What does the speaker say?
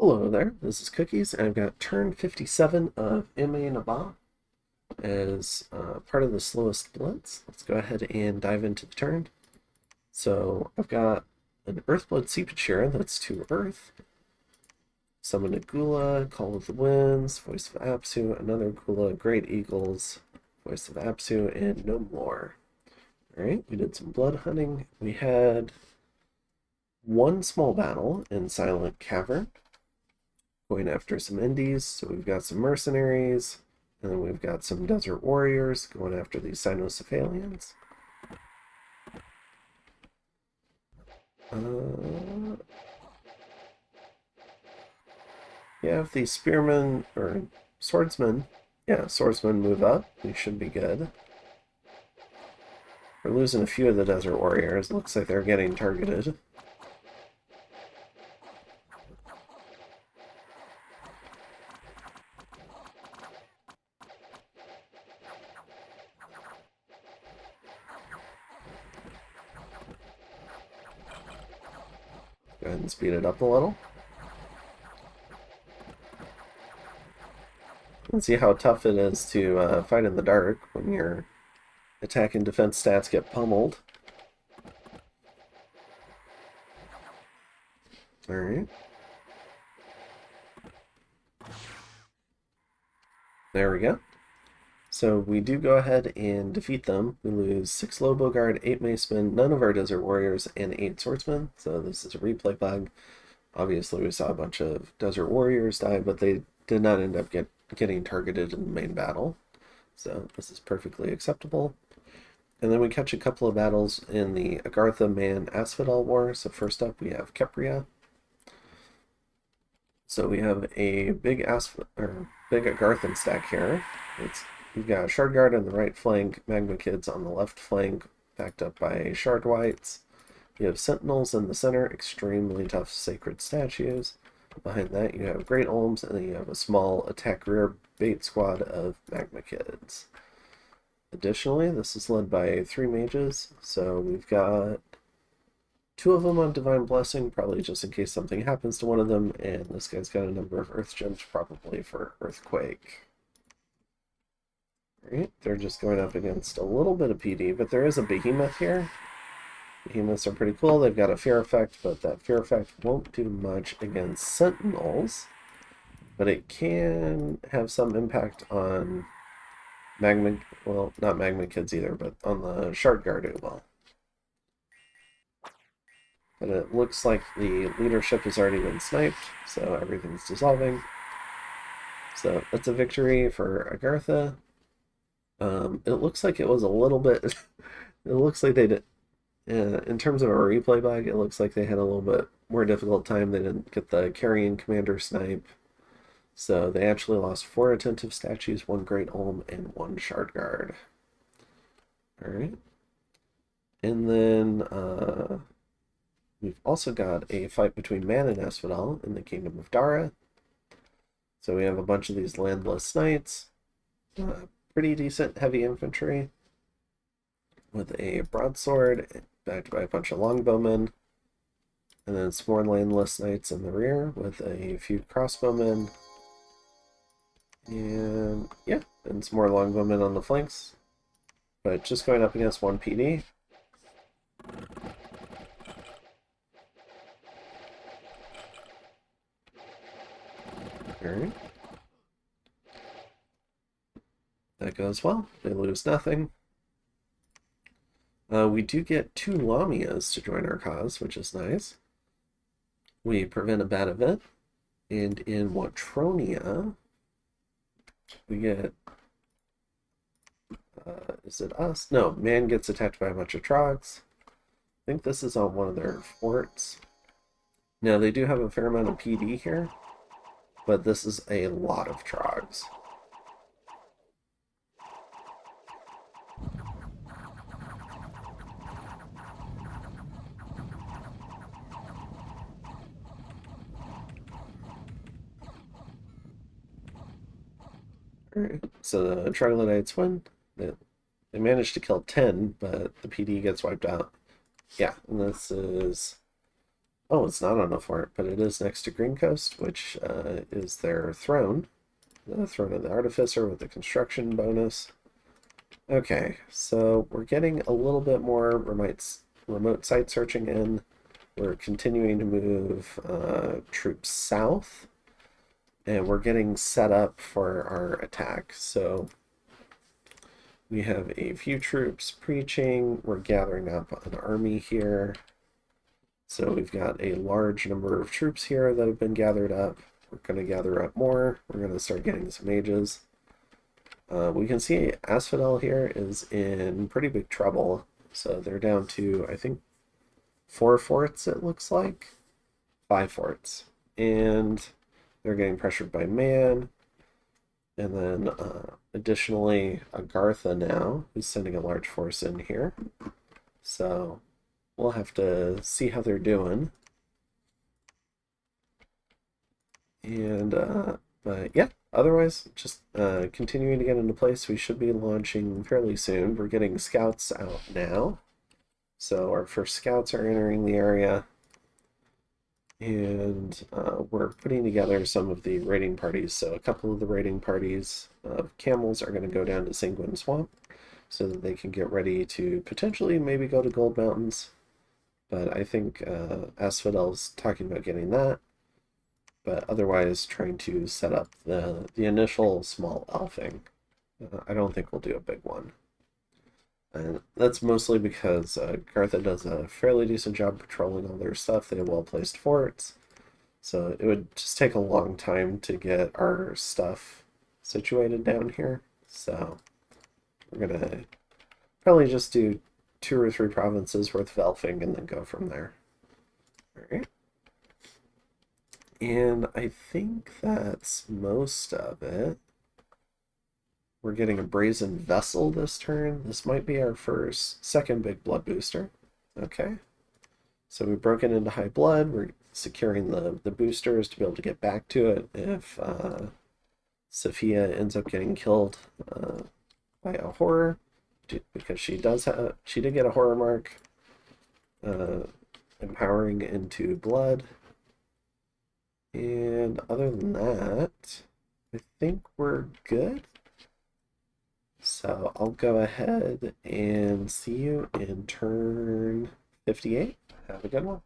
Hello there, this is Cookies, and I've got turn 57 of M.A. Naba as part of the slowest blitz. Let's go ahead and dive into the turn. So I've got an Earthblood Seepage that's 2 Earth, Summon a Gula, Call of the Winds, Voice of Apsu, another Gula, Great Eagles, Voice of Apsu, and no more. Alright, we did some blood hunting. We had one small battle in Silent Cavern, going after some indies. So we've got some mercenaries, and then we've got some desert warriors going after these Cynocephalians. You have these spearmen, or swordsmen. Yeah, swordsmen move up. We should be good. We're losing a few of the desert warriors. Looks like they're getting targeted. Go ahead and speed it up a little. And see how tough it is to fight in the dark when your attack and defense stats get pummeled. Alright. There we go. So we do go ahead and defeat them. We lose 6 Lobo Guard, 8 Macemen, none of our Desert Warriors, and 8 Swordsmen. So this is a replay bug. Obviously we saw a bunch of Desert Warriors die, but they did not end up getting targeted in the main battle. So this is perfectly acceptable. And then we catch a couple of battles in the Agartha-Man Asphodel War. So first up we have Kepria. So we have a big Agarthan stack here. We've got a Shard Guard on the right flank, Magma Kids on the left flank, backed up by Shard Whites. You have Sentinels in the center, extremely tough sacred statues. Behind that you have Great Olms, and then you have a small attack rear bait squad of Magma Kids. Additionally, this is led by 3 mages, so we've got 2 of them on Divine Blessing, probably just in case something happens to one of them, and this guy's got a number of Earth Gems, probably for Earthquake. Alright, they're just going up against a little bit of PD, but there is a Behemoth here. Behemoths are pretty cool. They've got a fear effect, but that fear effect won't do much against Sentinels. But it can have some impact on Magma, well, not Magma Kids either, but on the Shard Guard it will. But it looks like the leadership has already been sniped, so everything's dissolving. So that's a victory for Agartha. It looks like it was a little bit... it looks like they did... in terms of a replay bug, it looks like they had a little bit more difficult time. They didn't get the carrying commander snipe. So they actually lost 4 attentive statues, 1 Great Olm, and 1 Shard Guard. Alright. And then we've also got a fight between Man and Asphodel in the Kingdom of Dara. So we have a bunch of these landless knights. Pretty decent heavy infantry with a broadsword backed by a bunch of longbowmen, and then some more landless knights in the rear with a few crossbowmen, and yeah, and some more longbowmen on the flanks, but just going up against 1 PD. Alright. That goes well. They lose nothing. We do get 2 Lamias to join our cause, which is nice. We prevent a bad event. And in Watronia, we get... is it us? No, Man gets attacked by a bunch of Trogs. I think this is on one of their forts. Now, they do have a fair amount of PD here, but this is a lot of Trogs. Alright, so the Troglodytes win. They managed to kill 10, but the PD gets wiped out. Yeah, and this is Oh, it's not on a fort, but it is next to Green Coast, which is their throne. The throne of the Artificer with the construction bonus. Okay, so we're getting a little bit more remote site searching in. We're continuing to move troops south, and we're getting set up for our attack. So we have a few troops preaching. We're gathering up an army here. So we've got a large number of troops here that have been gathered up. We're going to gather up more. We're going to start getting some mages. We can see Asphodel here is in pretty big trouble. So they're down to, I think, 4 forts, it looks like. 5 forts. And they're getting pressured by man. And then additionally, Agartha now, who's sending a large force in here. So we'll have to see how they're doing. And, but yeah, otherwise, just continuing to get into place. We should be launching fairly soon. We're getting scouts out now. So our first scouts are entering the area. And we're putting together some of the raiding parties. So a couple of the raiding parties of camels are going to go down to Sanguine Swamp so that they can get ready to potentially maybe go to Gold Mountains. But I think Asphodel's talking about getting that. But otherwise trying to set up the initial small elfing. I don't think we'll do a big one. And that's mostly because Gartha does a fairly decent job patrolling all their stuff. They have well-placed forts. So it would just take a long time to get our stuff situated down here. So we're going to probably just do 2 or 3 provinces worth of elfing and then go from there. All right. And I think that's most of it. We're getting a Brazen Vessel this turn. This might be our second big blood booster. Okay. So we've broken into high blood. We're securing the boosters to be able to get back to it if Sophia ends up getting killed by a horror, because she did get a horror mark. Empowering into blood. And other than that, I think we're good. So I'll go ahead and see you in turn 58. Have a good one.